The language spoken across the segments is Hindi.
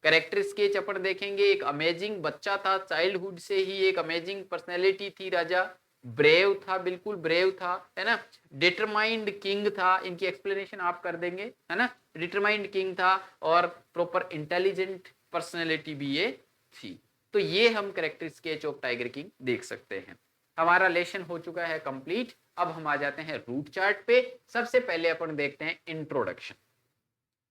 कैरेक्टर स्केच अपन देखेंगे, एक अमेजिंग बच्चा था, चाइल्डहुड से ही एक अमेजिंग पर्सनैलिटी थी राजा, ब्रेव था, बिल्कुल ब्रेव था, है ना, डिटरमाइंड किंग था, इनकी एक्सप्लेनेशन आप कर देंगे, है ना, डिटरमाइंड किंग था और प्रॉपर इंटेलिजेंट पर्सनैलिटी भी ये थी। तो ये हम character sketch of tiger king देख सकते हैं। हमारा लेसन हो चुका है कंप्लीट। अब हम आ जाते हैं रूट चार्ट पे। सबसे पहले अपन देखते हैं इंट्रोडक्शन।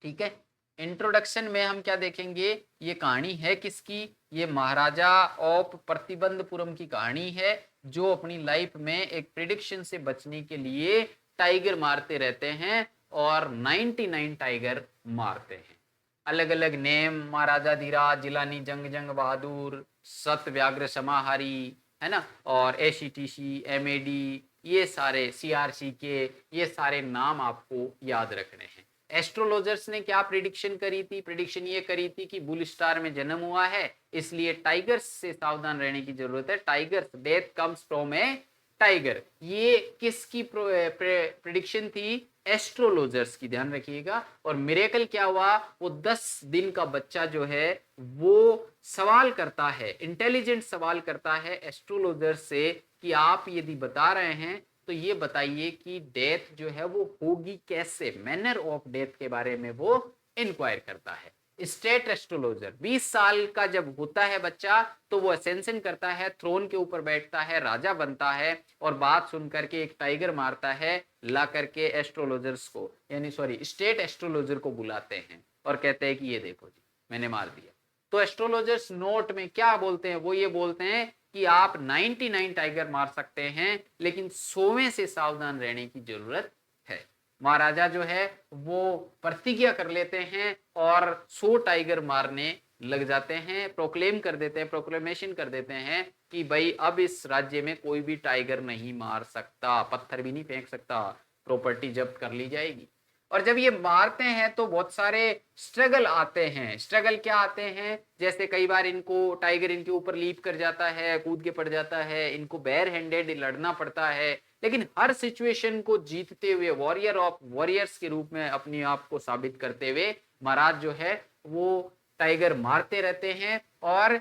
ठीक है, इंट्रोडक्शन में हम क्या देखेंगे, ये कहानी है किसकी, ये महाराजा ऑफ प्रतिबंधपुरम की कहानी है, जो अपनी लाइफ में एक प्रिडिक्शन से बचने के लिए टाइगर मारते रहते हैं और 99 टाइगर मारते हैं। अलग अलग नेम, महाराजा धीराज, जिलानी जंग जंग बहादुर, सतव्याग्र समाहारी, है ना, और एसीटीसी, एमएडी, ये सारे सीआरसी के, ये सारे नाम आपको याद रखने हैं। एस्ट्रोलॉजर्स ने क्या प्रिडिक्शन करी थी, प्रिडिक्शन ये करी थी कि बुल स्टार में जन्म हुआ है, इसलिए टाइगर्स से सावधान रहने की जरूरत है, tigers, death comes from A tiger. ये किसकी प्रिडिक्शन थी, एस्ट्रोलॉजर्स की, ध्यान रखिएगा। और मिरेकल क्या हुआ, वो 10 दिन का बच्चा जो है वो सवाल करता है, इंटेलिजेंट सवाल करता है एस्ट्रोलॉजर से कि आप यदि बता रहे हैं तो ये बताइए कि डेथ जो है वो होगी कैसे, मैनर ऑफ डेथ के बारे में वो इंक्वायर करता है। स्टेट एस्ट्रोलॉजर 20 साल का जब होता है बच्चा तो वो असेंशन करता है, थ्रोन के ऊपर बैठता है, राजा बनता है, और बात सुन करके एक टाइगर मारता है, ला करके एस्ट्रोलॉजर्स को, यानी सॉरी स्टेट एस्ट्रोलॉजर को बुलाते हैं और कहते हैं कि ये देखो जी मैंने मार दिया। तो एस्ट्रोलॉजर्स नोट में क्या बोलते हैं, वो ये बोलते हैं कि आप 99 टाइगर मार सकते हैं, लेकिन 100वें से सावधान रहने की जरूरत है। महाराजा जो है वो प्रतिज्ञा कर लेते हैं और 100 टाइगर मारने लग जाते हैं, प्रोक्लेम कर देते हैं, प्रोक्लेमेशन कर देते हैं कि भाई अब इस राज्य में कोई भी टाइगर नहीं मार सकता, पत्थर भी नहीं फेंक सकता, प्रॉपर्टी जब्त कर ली जाएगी। और जब ये मारते हैं तो बहुत सारे स्ट्रगल आते हैं। स्ट्रगल क्या आते हैं, जैसे कई बार इनको टाइगर इनके ऊपर लीप कर जाता है, कूद के पड़ जाता है, इनको बेयर हैंडेड लड़ना पड़ता है, लेकिन हर सिचुएशन को जीतते हुए वॉरियर ऑफ वॉरियर्स के रूप में अपने आप को साबित करते हुए महाराज जो है वो टाइगर मारते रहते हैं। और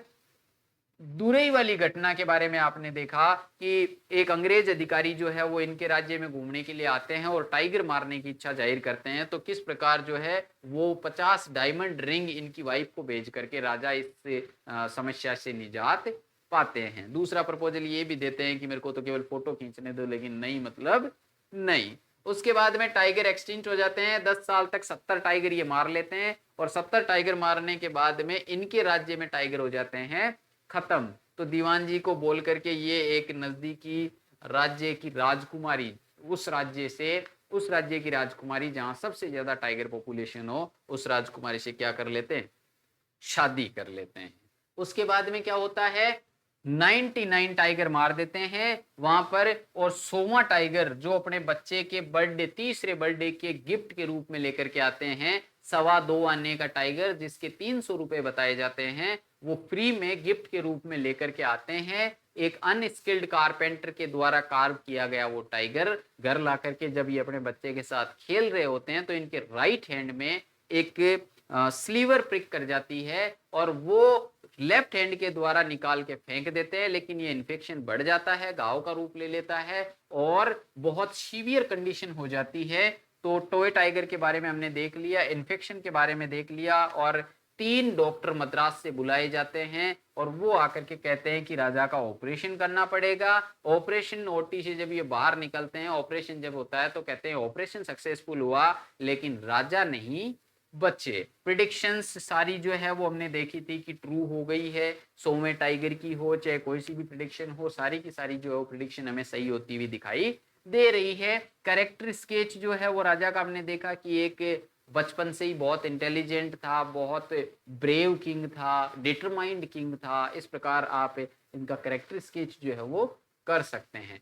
दुरई वाली घटना के बारे में आपने देखा कि एक अंग्रेज अधिकारी जो है वो इनके राज्य में घूमने के लिए आते हैं और टाइगर मारने की इच्छा जाहिर करते हैं, तो किस प्रकार जो है वो 50 डायमंड रिंग इनकी वाइफ को भेज करके राजा इस समस्या से निजात पाते हैं। दूसरा प्रपोजल ये भी देते हैं कि मेरे को तो केवल फोटो खींचने दो, लेकिन नहीं मतलब नहीं। उसके बाद में टाइगर एक्सटिंक्ट हो जाते हैं, 10 साल तक 70 टाइगर ये मार लेते हैं, और 70 टाइगर मारने के बाद में इनके राज्य में टाइगर हो जाते हैं खत्म। तो दीवान जी को बोल करके ये एक नजदीकी राज्य की राजकुमारी, उस राज्य की राजकुमारी जहां सबसे ज्यादा टाइगर पॉपुलेशन हो, उस राजकुमारी से क्या कर लेते हैं, शादी कर लेते हैं। उसके बाद में क्या होता है, 99 टाइगर मार देते हैं वहां पर, और 100वां टाइगर जो अपने बच्चे के बर्थडे, तीसरे बर्थडे के गिफ्ट के रूप में लेकर के आते हैं, 2.25 आने का टाइगर जिसके 300 रुपए बताए जाते हैं, वो फ्री में गिफ्ट के रूप में लेकर के आते हैं। एक अनस्किल्ड कारपेंटर के द्वारा कार्व किया गया वो टाइगर घर ला करके जब ये अपने बच्चे के साथ खेल रहे होते हैं तो इनके राइट हैंड में एक स्लीवर प्रिक कर जाती है, और वो लेफ्ट हैंड के द्वारा निकाल के फेंक देते हैं, लेकिन ये इन्फेक्शन बढ़ जाता है, घाव का रूप ले लेता है और बहुत सीवियर कंडीशन हो जाती है। तो टॉय टाइगर के बारे में हमने देख लिया, इन्फेक्शन के बारे में देख लिया, और 3 डॉक्टर मद्रास से बुलाए जाते हैं और वो आकर के कहते हैं कि राजा का ऑपरेशन करना पड़ेगा। ऑपरेशन ओटी से जब ये बाहर निकलते हैं, ऑपरेशन जब होता है तो कहते हैं ऑपरेशन सक्सेसफुल हुआ, लेकिन राजा नहीं बच्चे। प्रिडिक्शंस सारी जो है वो हमने देखी थी कि ट्रू हो गई है, 100वें टाइगर की हो चाहे कोई सी भी प्रिडिक्शन हो, सारी की सारी जो है प्रिडिक्शन हमें सही होती हुई दिखाई दे रही है। कैरेक्टर स्केच जो है वो राजा का हमने देखा कि एक बचपन से ही बहुत इंटेलिजेंट था, बहुत ब्रेव किंग था, डिटरमाइंड किंग था। इस प्रकार आप इनका कैरेक्टर स्केच जो है वो कर सकते हैं।